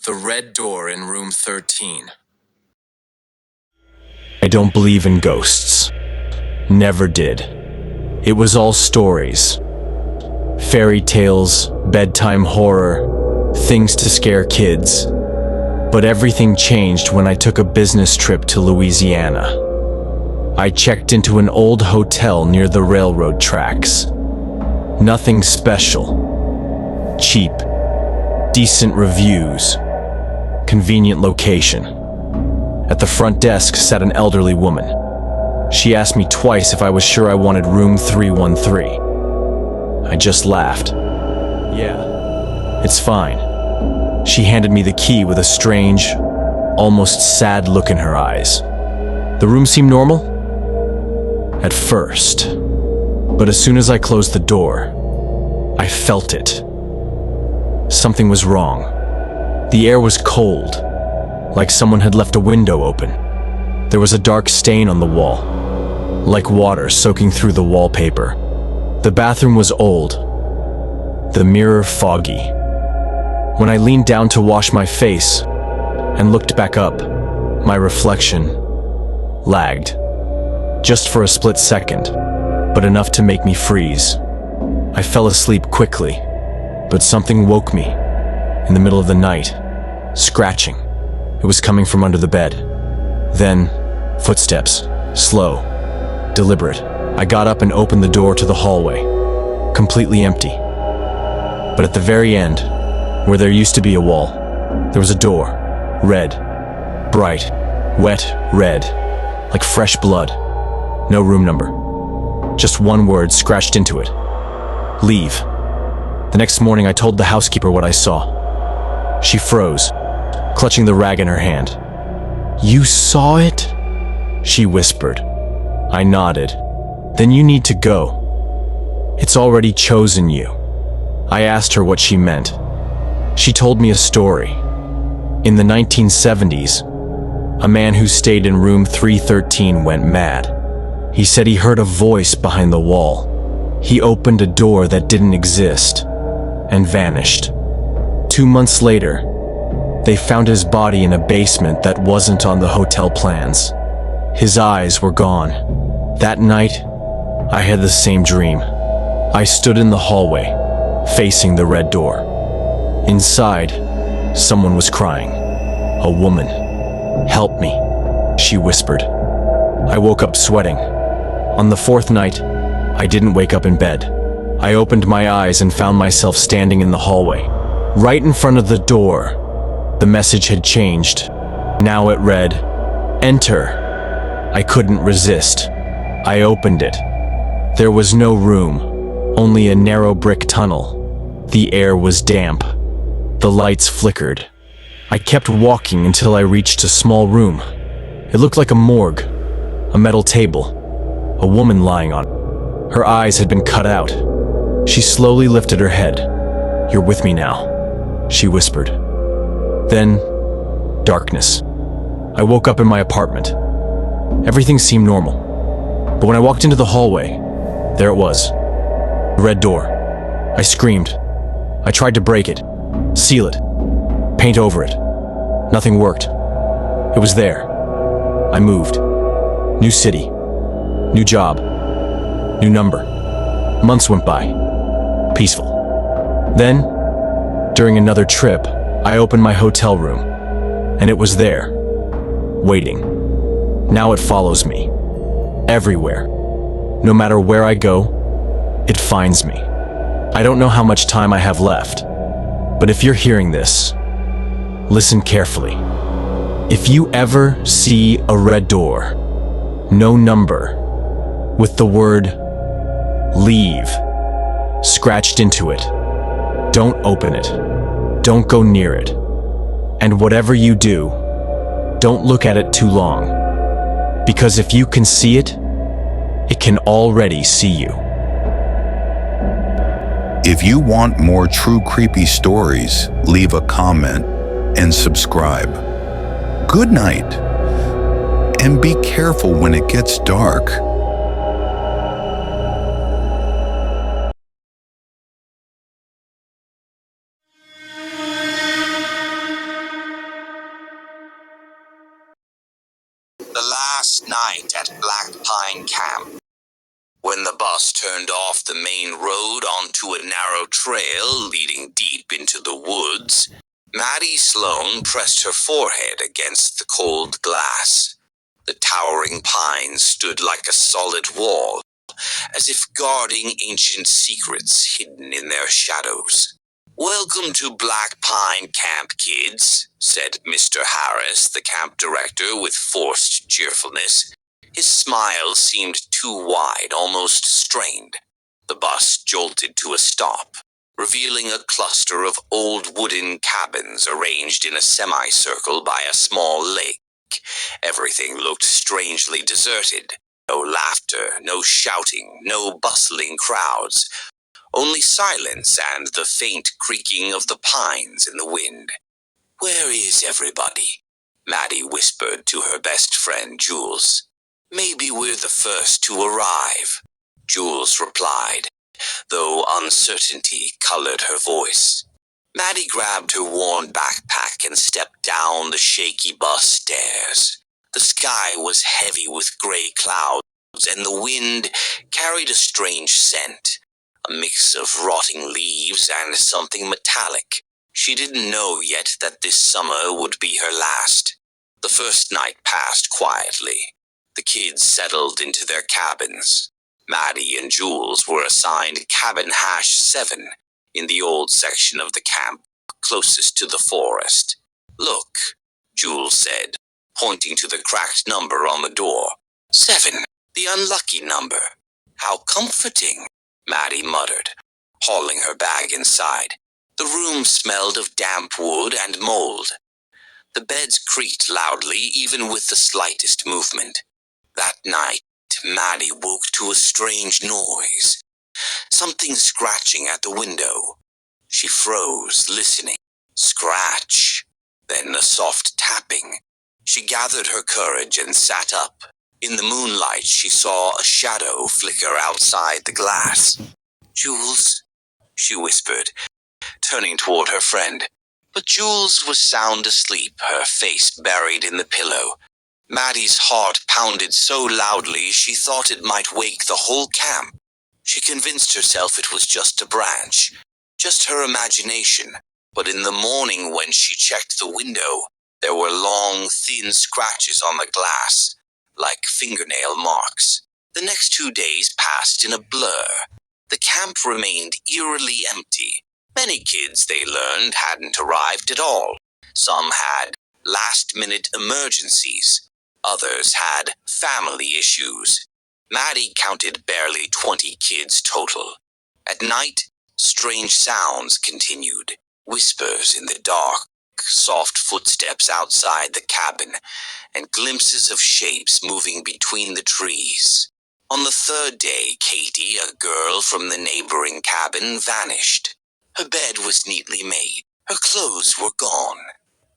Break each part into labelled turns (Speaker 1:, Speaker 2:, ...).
Speaker 1: The red door in room 13.
Speaker 2: I don't believe in ghosts. Never did. It was all stories. Fairy tales, bedtime horror, things to scare kids. But everything changed when I took a business trip to Louisiana. I checked into an old hotel near the railroad tracks. Nothing special. Cheap. Decent reviews. Convenient location. At the front desk sat an elderly woman. She asked me twice if I was sure I wanted room 313. I just laughed. Yeah, it's fine. She handed me the key with a strange, almost sad look in her eyes. The room seemed normal? At first. But as soon as I closed the door, I felt it. Something was wrong. The air was cold, like someone had left a window open. There was a dark stain on the wall, like water soaking through the wallpaper. The bathroom was old, the mirror foggy. When I leaned down to wash my face and looked back up, my reflection lagged. Just for a split second, but enough to make me freeze. I fell asleep quickly, but something woke me in the middle of the night, scratching. It was coming from under the bed. Then, footsteps, slow, deliberate. I got up and opened the door to the hallway, completely empty. But at the very end, where there used to be a wall, there was a door, red, bright, wet red, like fresh blood. No room number. Just one word scratched into it. Leave. The next morning I told the housekeeper what I saw. She froze, clutching the rag in her hand. "You saw it?" she whispered. I nodded. "Then you need to go. It's already chosen you." I asked her what she meant. She told me a story. In the 1970s, a man who stayed in room 313 went mad. He said he heard a voice behind the wall. He opened a door that didn't exist and vanished. 2 months later, they found his body in a basement that wasn't on the hotel plans. His eyes were gone. That night, I had the same dream. I stood in the hallway, facing the red door. Inside, someone was crying. A woman. "Help me," she whispered. I woke up sweating. On the fourth night, I didn't wake up in bed. I opened my eyes and found myself standing in the hallway. Right in front of the door, the message had changed. Now it read, "Enter." I couldn't resist. I opened it. There was no room, only a narrow brick tunnel. The air was damp. The lights flickered. I kept walking until I reached a small room. It looked like a morgue, a metal table, a woman lying on it. Her eyes had been cut out. She slowly lifted her head. "You're with me now," she whispered. Then, darkness. I woke up in my apartment. Everything seemed normal. But when I walked into the hallway, there it was. The red door. I screamed. I tried to break it, seal it, paint over it. Nothing worked. It was there. I moved. New city. New job. New number. Months went by. Peaceful. Then, during another trip, I opened my hotel room, and it was there, waiting. Now it follows me. Everywhere. No matter where I go, it finds me. I don't know how much time I have left, but if you're hearing this, listen carefully. If you ever see a red door, no number, with the word "leave" scratched into it, don't open it. Don't go near it. And whatever you do, don't look at it too long. Because if you can see it, it can already see you.
Speaker 3: If you want more true creepy stories, leave a comment and subscribe. Good night, and be careful when it gets dark.
Speaker 1: last night at Black Pine Camp. When the bus turned off the main road onto a narrow trail leading deep into the woods, Maddie Sloan pressed her forehead against the cold glass. The towering pines stood like a solid wall, as if guarding ancient secrets hidden in their shadows. "Welcome to Black Pine Camp, kids," said Mr. Harris, the camp director, with forced cheerfulness. His smile seemed too wide, almost strained. The bus jolted to a stop, revealing a cluster of old wooden cabins arranged in a semicircle by a small lake. Everything looked strangely deserted. No laughter, no shouting, no bustling crowds. Only silence and the faint creaking of the pines in the wind. "Where is everybody?" Maddie whispered to her best friend, Jules. "Maybe we're the first to arrive," Jules replied, though uncertainty colored her voice. Maddie grabbed her worn backpack and stepped down the shaky bus stairs. The sky was heavy with gray clouds, and the wind carried a strange scent. A mix of rotting leaves and something metallic. She didn't know yet that this summer would be her last. The first night passed quietly. The kids settled into their cabins. Maddie and Jules were assigned cabin #7 in the old section of the camp, closest to the forest. "Look," Jules said, pointing to the cracked number on the door. "7, the unlucky number." "How comforting," Maddie muttered, hauling her bag inside. The room smelled of damp wood and mold. The beds creaked loudly, even with the slightest movement. That night, Maddie woke to a strange noise. Something scratching at the window. She froze, listening. Scratch. Then a soft tapping. She gathered her courage and sat up. In the moonlight, she saw a shadow flicker outside the glass. "Jules," she whispered, turning toward her friend. But Jules was sound asleep, her face buried in the pillow. Maddie's heart pounded so loudly she thought it might wake the whole camp. She convinced herself it was just a branch, just her imagination. But in the morning when she checked the window, there were long, thin scratches on the glass, like fingernail marks. The next 2 days passed in a blur. The camp remained eerily empty. Many kids, they learned, hadn't arrived at all. Some had last-minute emergencies. Others had family issues. Maddie counted barely 20 kids total. At night, strange sounds continued. Whispers in the dark, soft footsteps outside the cabin, and glimpses of shapes moving between the trees. On the 3rd day, Katie, a girl from the neighboring cabin, vanished. Her bed was neatly made. Her clothes were gone.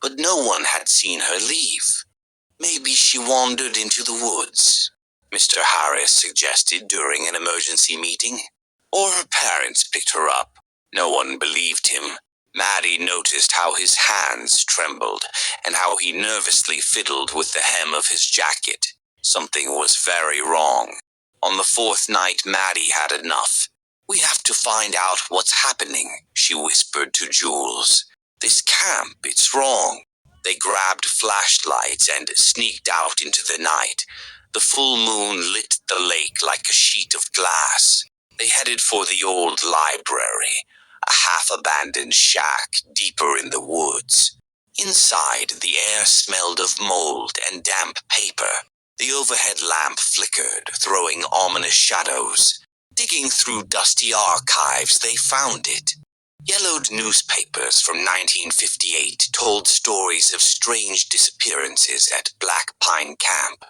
Speaker 1: But no one had seen her leave. "Maybe she wandered into the woods," Mr. Harris suggested during an emergency meeting. "Or her parents picked her up." No one believed him. Maddie noticed how his hands trembled and how he nervously fiddled with the hem of his jacket. Something was very wrong. On the 4th night, Maddie had enough. "We have to find out what's happening," she whispered to Jules. "This camp, it's wrong." They grabbed flashlights and sneaked out into the night. The full moon lit the lake like a sheet of glass. They headed for the old library, a half-abandoned shack deeper in the woods. Inside, the air smelled of mold and damp paper. The overhead lamp flickered, throwing ominous shadows. Digging through dusty archives, they found it. Yellowed newspapers from 1958 told stories of strange disappearances at Black Pine Camp.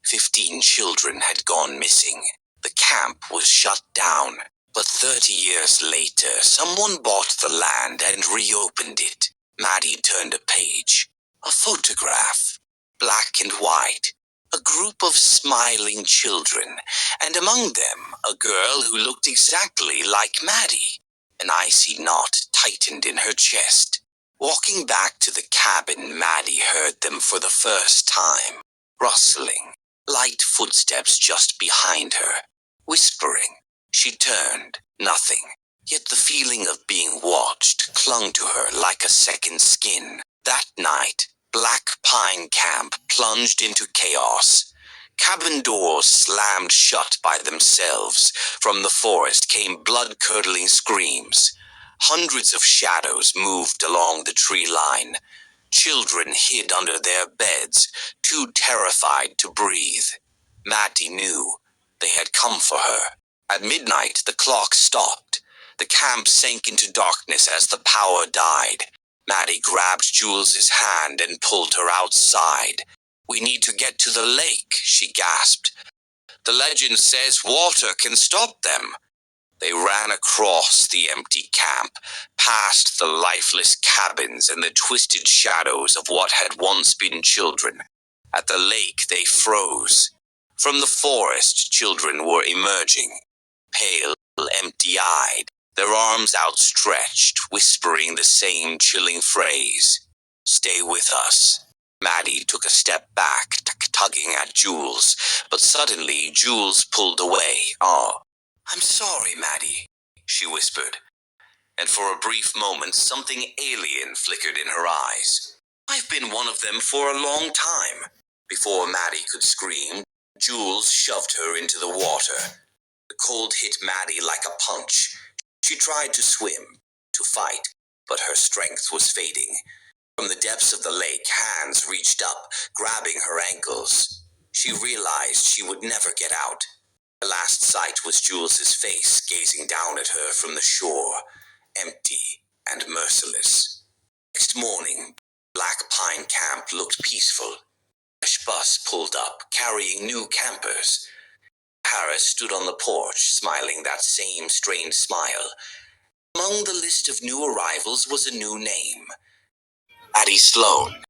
Speaker 1: 15 children had gone missing. The camp was shut down. But 30 years later, someone bought the land and reopened it. Maddie turned a page. A photograph. Black and white. A group of smiling children, and among them, a girl who looked exactly like Maddie. An icy knot tightened in her chest. Walking back to the cabin, Maddie heard them for the first time. Rustling, Light footsteps just behind her, whispering. She turned. Nothing. Yet the feeling of being watched clung to her like a second skin. That night, Black Pine Camp plunged into chaos. Cabin doors slammed shut by themselves. From the forest came blood-curdling screams. Hundreds of shadows moved along the tree line. Children hid under their beds, too terrified to breathe. Maddie knew they had come for her. At midnight, the clock stopped. The camp sank into darkness as the power died. Maddie grabbed Jules's hand and pulled her outside. "We need to get to the lake," she gasped. "The legend says water can stop them." They ran across the empty camp, past the lifeless cabins and the twisted shadows of what had once been children. At the lake, they froze. From the forest, children were emerging, pale, empty-eyed, their arms outstretched, whispering the same chilling phrase, "Stay with us." Maddie took a step back, tugging at Jules, but suddenly Jules pulled away. "Oh, I'm sorry, Maddie," she whispered, and for a brief moment something alien flickered in her eyes. "I've been one of them for a long time." Before Maddie could scream, Jules shoved her into the water. The cold hit Maddie like a punch. She tried to swim, to fight, but her strength was fading. From the depths of the lake, hands reached up, grabbing her ankles. She realized she would never get out. The last sight was Jules's face gazing down at her from the shore, empty and merciless. Next morning, Black Pine Camp looked peaceful. A fresh bus pulled up, carrying new campers. Harris stood on the porch, smiling that same strange smile. Among the list of new arrivals was a new name. Maddie Sloan.